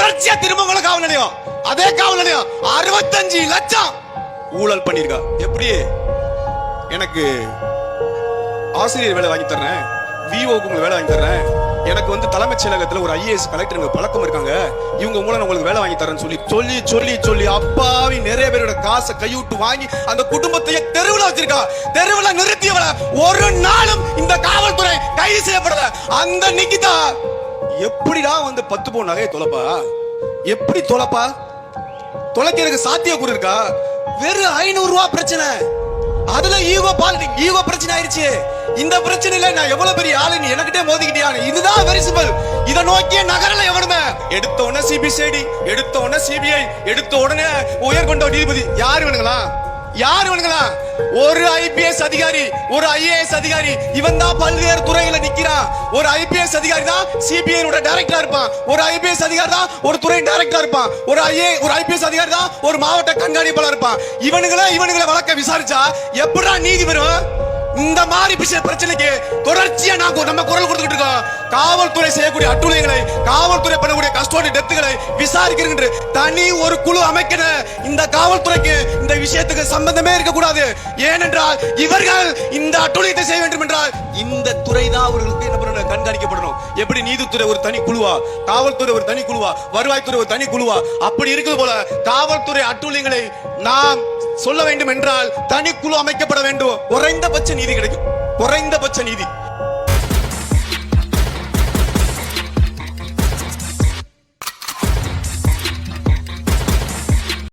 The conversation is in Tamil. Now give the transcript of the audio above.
தொடர்ச்சியா திரும்ப காவல் நிலையம், அதே காவல் நிலையம் 65 லட்சம் ஊழல் பண்ணிருக்கா. எப்படி எனக்கு ஆசிரியர் வேலை வாங்கி தர்றேன், விஓக்கு வேலை வாங்கி தர்றேன், எனக்கு வந்து தலைமைச் செயலகத்துல ஒரு ஐஏஎஸ் கலெக்டர் பழக்கம் இருக்காங்க, இவங்க மூலம் உங்களுக்கு வேலை வாங்கி தரேன்னு சொல்லி சொல்லி சொல்லி அப்பாவி நிறைய பேரோட காசை கைவிட்டு வாங்கி அந்த குடும்பத்தையே தெருவில் வச்சிருக்கா. தெருவில் நிறுத்தியவள ஒரு நாளும் இந்த காவல்துறை கைது செய்யப்படல. அந்த நிக்கிதா எப்படிடா வந்து 10 பவுன் நகையை தொலைப்பா? எப்படி தொலைப்பா? தொலைக்கிறதுக்கு சாத்தியக்கூறு இருக்கா? வெறும் 500 ரூபாய் பிரச்சனை, அதுல ஈகோ பிரச்சனை ஆயிருச்சு. இந்த பிரச்சனையில நான் எவ்வளவு பெரிய ஆளு, நீ எனக்கிட்டே மோதிக்கிட்டியா? இதுதான் வெரி சிம்பிள். இத நோக்கிய நகரல எவனுமே. எடுத்த உடனே சிபிசிஐடி, எடுத்த உடனே சிபிஐ, எடுத்த உடனே உயர்கொண்ட நீதிபதி. யாரு வேணுங்களா? யாரு வேணுங்களா? ஒரு ஐபிஎஸ் அதிகாரி, ஒரு ஐஏஎஸ் அதிகாரி, இவன் தான் பல்வேறு துறைகளை நிக்கிறான். ஒரு ஐபிஎஸ் அதிகாரி தான் சிபிஐ டைரக்டரா இருப்பான், ஒரு ஐபிஎஸ் அதிகாரி தான் ஒரு துறை டைரக்டரா இருப்பான், ஒரு ஐபிஎஸ் அதிகாரி தான் ஒரு மாவட்ட கண்காணிப்பாளர் இருப்பான். இவனுங்களை வழக்க விசாரிச்சா எப்படா நீதி வரும்? இந்த மாதிரி பிரச்சனைக்கு தொடர்ச்சியா நம்ம குரல் கொடுத்துட்டு இருக்கோம். காவல்துறை செய்யக்கூடிய அட்டூழியங்களை, காவல்துறை பண்ணக்கூடிய கஸ்டோடி டெத்துகளை விசாரிக்கிற தனி ஒரு குழு அமைக்கணும். இந்த காவல்துறைக்கு இந்த விஷயத்துக்கு சம்பந்தமே இருக்கக்கூடாது. ஏனென்றால் இவர்கள் இந்த அட்டூழியத்தை செய்ய வேண்டும் என்றால் இந்த துறை தான் அவர்களுக்கு என்ன பண்ணணும், கண்காணிக்கப்படணும். எப்படி நீதித்துறை ஒரு தனி குழுவா, காவல்துறை ஒரு தனி குழுவா, வருவாய்த்துறை ஒரு தனி குழுவா, அப்படி இருக்குது போல காவல்துறை அட்டூழியங்களை நாம் சொல்ல வேண்டும் என்றால் தனி குழு அமைக்கப்பட வேண்டும். குறைந்தபட்ச நீதி கிடைக்கும், குறைந்தபட்ச நீதி.